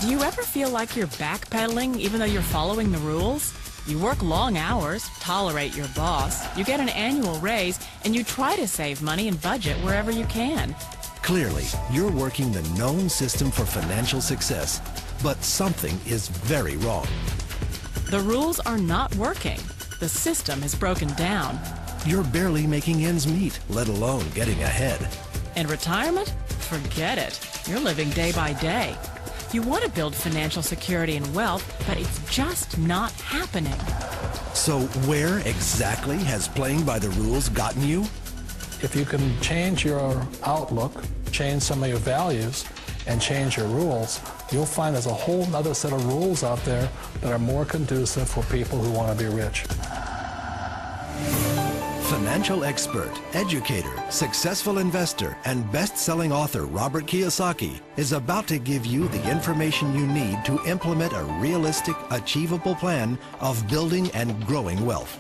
Do you ever feel like you're backpedaling even though you're following the rules? You work long hours, tolerate your boss, you get an annual raise, and you try to save money and budget wherever you can. Clearly, you're working the known system for financial success, but something is very wrong. The rules are not working. The system is broken down. You're barely making ends meet, let alone getting ahead. And retirement? Forget it. You're living day by day. You want to build financial security and wealth, but it's just not happening. So where exactly has playing by the rules gotten you? If you can change your outlook, change some of your values, and change your rules, you'll find there's a whole other set of rules out there that are more conducive for people who want to be rich. Financial expert, educator, successful investor, and best-selling author Robert Kiyosaki is about to give you the information you need to implement a realistic, achievable plan of building and growing wealth.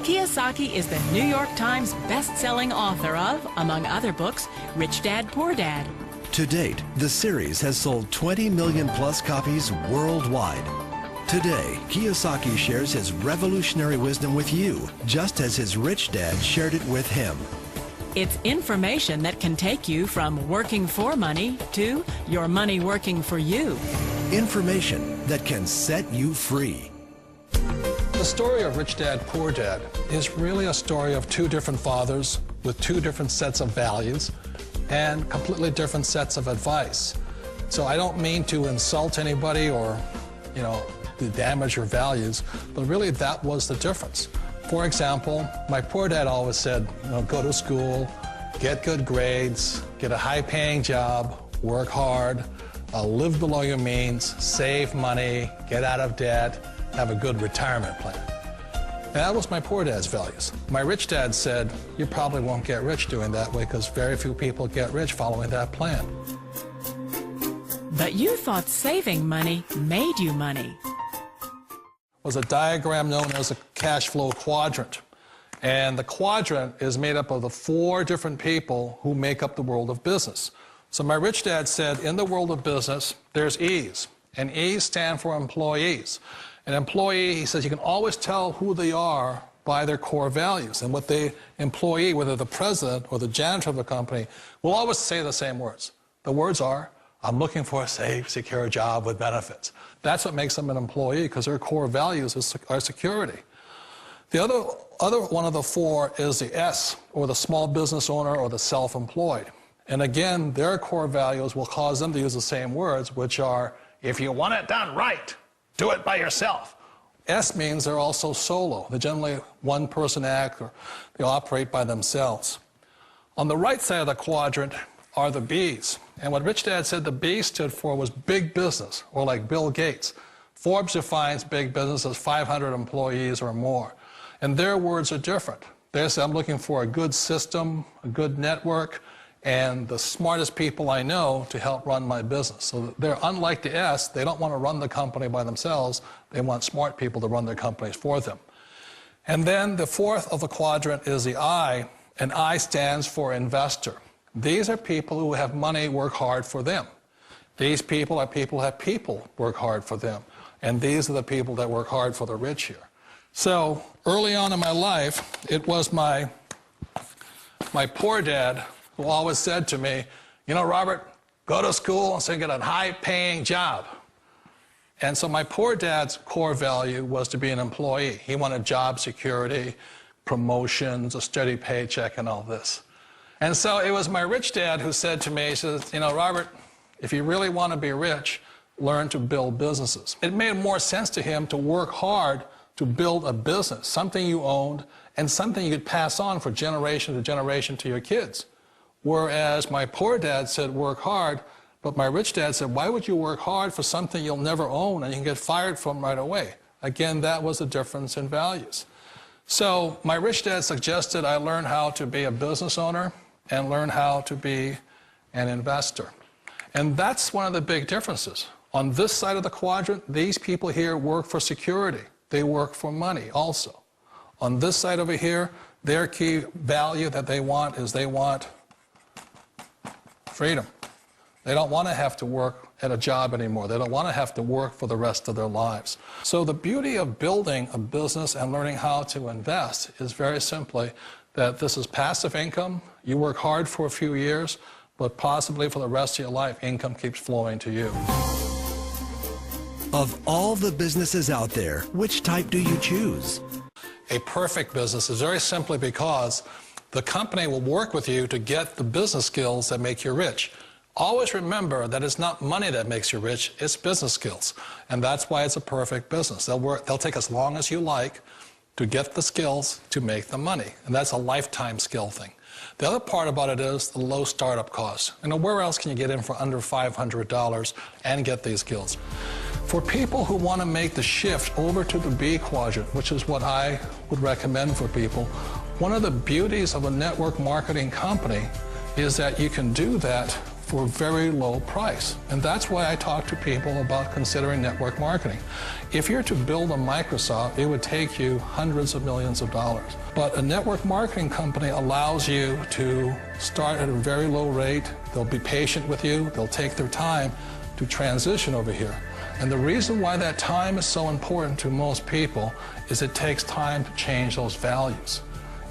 Kiyosaki is the New York Times best-selling author of, among other books, Rich Dad, Poor Dad. To date, the series has sold 20 million plus copies worldwide. Today, Kiyosaki shares his revolutionary wisdom with you, just as his rich dad shared it with him. It's information that can take you from working for money to your money working for you. Information that can set you free. The story of Rich Dad, Poor Dad is really a story of two different fathers with two different sets of values and completely different sets of advice. So I don't mean to insult anybody or, to damage your values, but really that was the difference. For example, my poor dad always said, go to school, get good grades, get a high-paying job, work hard, live below your means, save money, get out of debt, have a good retirement plan. And that was my poor dad's values. My rich dad said, you probably won't get rich doing that way because very few people get rich following that plan. But you thought saving money made you money. Was a diagram known as a cash flow quadrant. And the quadrant is made up of the four different people who make up the world of business. So my rich dad said, in the world of business, there's E's. And E's stand for employees. An employee, he says, you can always tell who they are by their core values. And what the employee, whether the president or the janitor of the company, will always say the same words. The words are, I'm looking for a safe, secure job with benefits. That's what makes them an employee, because their core values are security. The other one of the four is the S, or the small business owner or the self-employed. And again, their core values will cause them to use the same words, which are, if you want it done right, do it by yourself. S means they're also solo. They're generally one-person act, or they operate by themselves. On the right side of the quadrant are the B's. And what Rich Dad said the B stood for was big business, or like Bill Gates. Forbes defines big business as 500 employees or more. And their words are different. They say, I'm looking for a good system, a good network, and the smartest people I know to help run my business. So they're unlike the S. They don't want to run the company by themselves. They want smart people to run their companies for them. And then the fourth of the quadrant is the I, and I stands for investor. These are people who have money work hard for them. These people are people who have people work hard for them. And these are the people that work hard for the rich here. So early on in my life, it was my poor dad who always said to me, Robert, go to school and get a high-paying job. And so my poor dad's core value was to be an employee. He wanted job security, promotions, a steady paycheck, and all this. And so it was my rich dad who said to me, he says, Robert, if you really want to be rich, learn to build businesses. It made more sense to him to work hard to build a business, something you owned and something you could pass on for generation to generation to your kids. Whereas my poor dad said work hard, but my rich dad said, why would you work hard for something you'll never own and you can get fired from right away? Again, that was the difference in values. So my rich dad suggested I learn how to be a business owner and learn how to be an investor. And that's one of the big differences. On this side of the quadrant, these people here work for security. They work for money also. On this side over here, their key value that they want is they want freedom. They don't want to have to work at a job anymore. They don't want to have to work for the rest of their lives. So the beauty of building a business and learning how to invest is very simply that this is passive income. You work hard for a few years, but possibly for the rest of your life, income keeps flowing to you. Of all the businesses out there, which type do you choose? A perfect business is very simply because the company will work with you to get the business skills that make you rich. Always remember that it's not money that makes you rich, it's business skills. And that's why it's a perfect business. They'll take as long as you like to get the skills to make the money. And that's a lifetime skill thing. The other part about it is the low startup cost. You know, where else can you get in for under $500 and get these skills? For people who want to make the shift over to the B quadrant, which is what I would recommend for people, one of the beauties of a network marketing company is that you can do that for a very low price. And that's why I talk to people about considering network marketing. If you're to build a Microsoft, it would take you hundreds of millions of dollars. But a network marketing company allows you to start at a very low rate. They'll be patient with you. They'll take their time to transition over here. And the reason why that time is so important to most people is it takes time to change those values.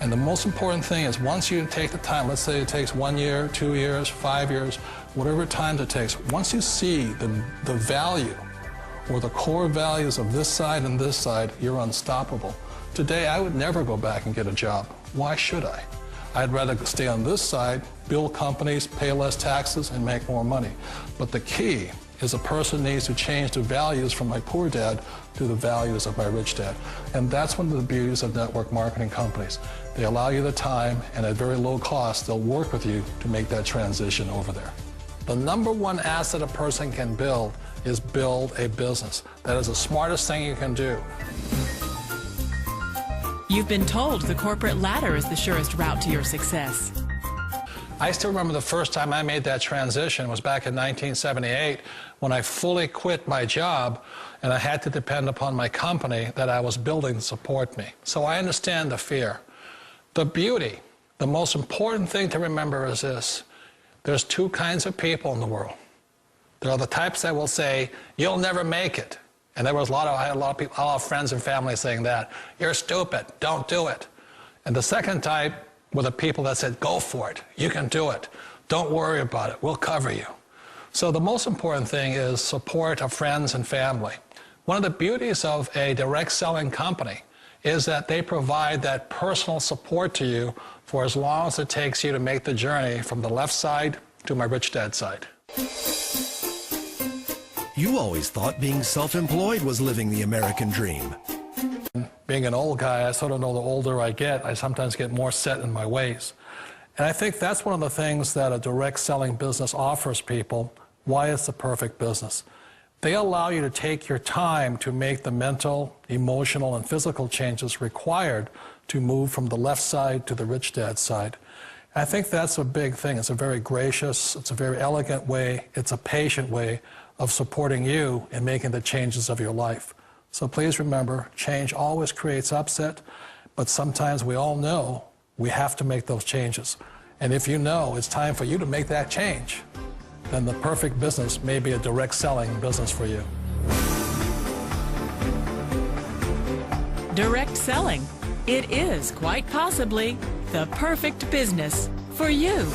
And the most important thing is once you take the time, let's say it takes 1 year, 2 years, 5 years, whatever time it takes, once you see the value or the core values of this side and this side, you're unstoppable. Today, I would never go back and get a job. Why should I? I'd rather stay on this side, build companies, pay less taxes, and make more money. But the key is a person needs to change the values from my poor dad to the values of my rich dad. And that's one of the beauties of network marketing companies. They allow you the time, and at very low cost, they'll work with you to make that transition over there. The number one asset a person can build is build a business. That is the smartest thing you can do. You've been told the corporate ladder is the surest route to your success. I still remember the first time I made that transition was back in 1978 when I fully quit my job and I had to depend upon my company that I was building to support me. So I understand the fear. The beauty, the most important thing to remember is this. There's two kinds of people in the world. There are the types that will say, you'll never make it. And I had a lot of friends and family saying that. You're stupid, don't do it. And the second type were the people that said, go for it, you can do it. Don't worry about it, we'll cover you. So the most important thing is support of friends and family. One of the beauties of a direct selling company is that they provide that personal support to you for as long as it takes you to make the journey from the left side to my rich dad side. You always thought being self-employed was living the American dream. Being an old guy, I sort of know the older I get, I sometimes get more set in my ways. And I think that's one of the things that a direct selling business offers people, why it's the perfect business. They allow you to take your time to make the mental, emotional, and physical changes required to move from the left side to the rich dad side. And I think that's a big thing. It's a very gracious, it's a very elegant way, it's a patient way of supporting you in making the changes of your life. So please remember, change always creates upset, but sometimes we all know we have to make those changes. And if you know it's time for you to make that change, then the perfect business may be a direct selling business for you. Direct selling. It is quite possibly the perfect business for you.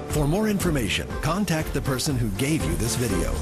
For more information, contact the person who gave you this video.